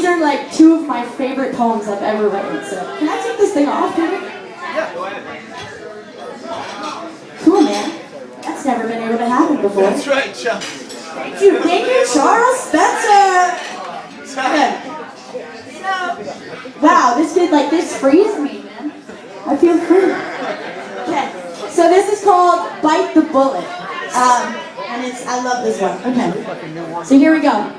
are like two of my favorite poems I've ever written. So can I take this thing off, David? Yeah, go ahead. Cool, man. That's never been able to happen before. That's right, Chuck. Thank you, Charles Spencer. Okay. Wow, this kid like this frees me, man. I feel free. Okay, so this is called Bite the Bullet. And I love this one. Okay, so here we go.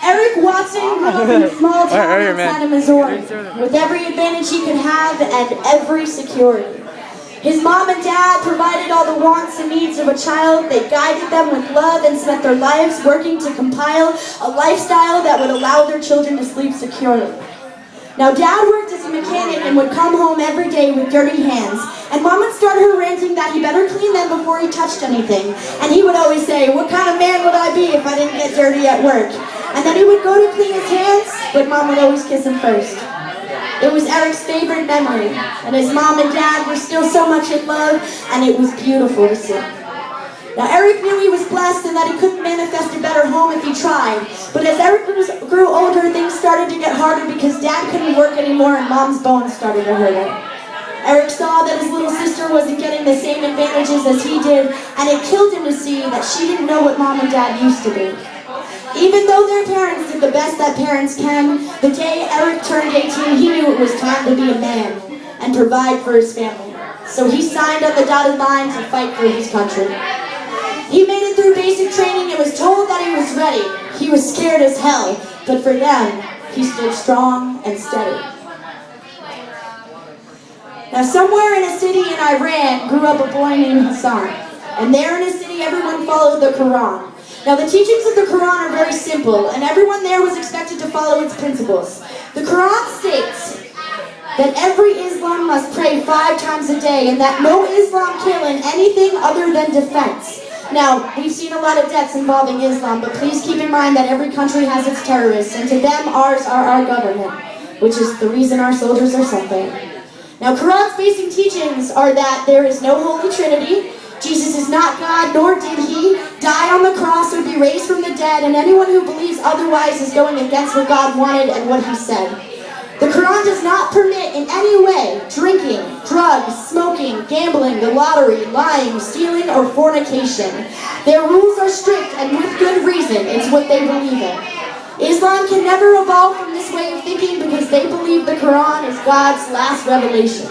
Eric Watson grew up in a small town outside of Missouri, with every advantage he could have and every security. His mom and dad provided all the wants and needs of a child. They guided them with love and spent their lives working to compile a lifestyle that would allow their children to sleep securely. Now, Dad worked as a mechanic and would come home every day with dirty hands. And Mom would start her ranting that he better clean them before he touched anything. And he would always say, "What kind of man would I be if I didn't get dirty at work?" And then he would go to clean his hands, but Mom would always kiss him first. It was Eric's favorite memory, and his mom and dad were still so much in love, and it was beautiful to see. Now, Eric knew he was blessed and that he couldn't manifest a better home if he tried. But as Eric grew older, things started to get harder because Dad couldn't work anymore and Mom's bones started to hurt him. Eric saw that his little sister wasn't getting the same advantages as he did, and it killed him to see that she didn't know what Mom and Dad used to be. Even though their parents did the best that parents can, the day Eric turned 18, he knew it was time to be a man and provide for his family. So he signed on the dotted line to fight for his country. He made it through basic training and was told that he was ready. He was scared as hell, but for them, he stood strong and steady. Now, somewhere in a city in Iran grew up a boy named Hassan. And there in a city, everyone followed the Quran. Now, the teachings of the Quran are very simple, and everyone there was expected to follow its principles. The Quran states that every Islam must pray 5 times a day, and that no Islam kill in anything other than defense. Now, we've seen a lot of deaths involving Islam, but please keep in mind that every country has its terrorists, and to them, ours are our government, which is the reason our soldiers are sent there. Now, Quran's basic teachings are that there is no Holy Trinity, Jesus is not God, nor did he die on the cross or be raised from the dead, and anyone who believes otherwise is going against what God wanted and what he said. The Quran does not permit in any way drinking, drugs, smoking, gambling, the lottery, lying, stealing, or fornication. Their rules are strict, and with good reason. It's what they believe in. Islam can never evolve from this way of thinking because they believe the Quran is God's last revelation.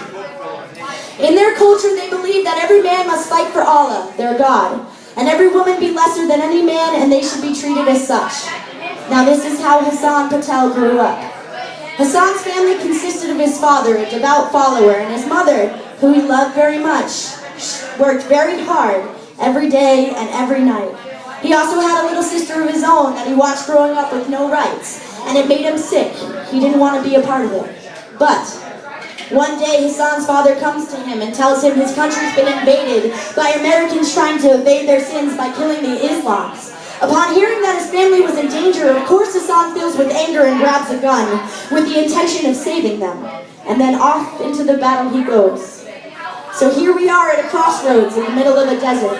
In their culture, they believe that every man must fight for Allah, their God, and every woman be lesser than any man, and they should be treated as such. Now, this is how Hassan Patel grew up. Hassan's family consisted of his father, a devout follower, and his mother, who he loved very much, worked very hard every day and every night. He also had a little sister of his own that he watched growing up with no rights, and it made him sick. He didn't want to be a part of it. But one day, Hassan's father comes to him and tells him his country's been invaded by Americans trying to evade their sins by killing the Islams. Upon hearing that his family was in danger, of course Hassan fills with anger and grabs a gun with the intention of saving them. And then off into the battle he goes. So here we are at a crossroads in the middle of a desert.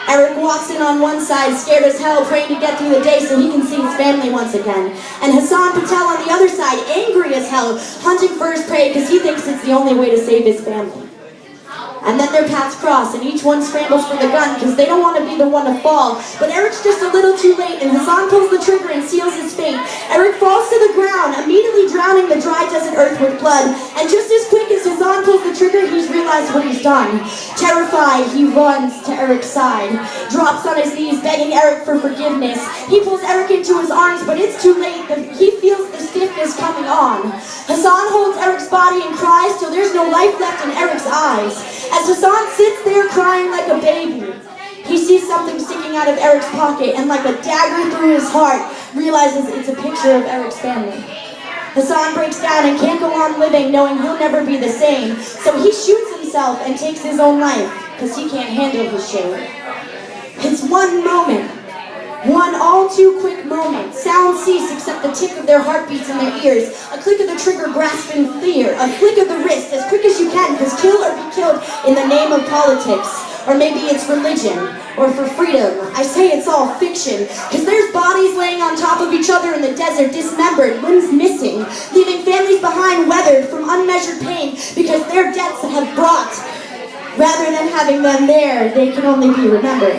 Eric Watson on one side, scared as hell, praying to get through the day so he can see his family once again. And Hassan Patel on the other side, angry as hell, hunting for his prey because he thinks it's the only way to save his family. And then their paths cross, and each one scrambles for the gun because they don't want to be the one to fall. But Eric's just a little too late, and Hassan pulls the trigger and seals his fate. Eric falls to the ground, immediately drowning the dry desert earth with blood. And just as quick as Hassan pulls the trigger, he's realized what he's done. Terrified, he runs to Eric's side, drops on his knees, begging Eric for forgiveness. He pulls Eric into his arms, but it's too late. He feels the stiffness coming on. Hassan holds Eric's body and cries till there's no life left in Eric's eyes. As Hassan sits there crying like a baby, he sees something sticking out of Eric's pocket and like a dagger through his heart, realizes it's a picture of Eric's family. Hassan breaks down and can't go on living knowing he'll never be the same, so he shoots himself and takes his own life because he can't handle his shame. It's one moment. One all too quick moment. Sound cease except the tick of their heartbeats in their ears. A click of the trigger grasp in fear. A flick of the wrist as quick as you can, because kill or be killed in the name of politics. Or maybe it's religion, or for freedom. I say it's all fiction, because there's bodies laying on top of each other in the desert, dismembered, limbs missing, leaving families behind weathered from unmeasured pain, because their deaths have brought, rather than having them there, they can only be remembered.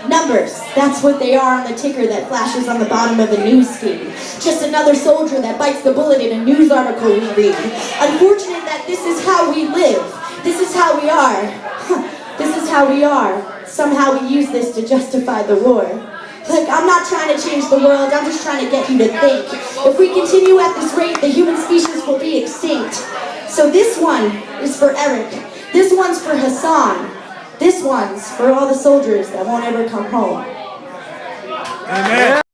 Numbers, that's what they are on the ticker that flashes on the bottom of a news feed. Just another soldier that bites the bullet in a news article we read. Unfortunate that this is how we live. This is how we are. This is how we are. Somehow we use this to justify the war. Look, I'm not trying to change the world, I'm just trying to get you to think. If we continue at this rate, the human species will be extinct. So this one is for Eric. This one's for Hassan. This one's for all the soldiers that won't ever come home. Amen.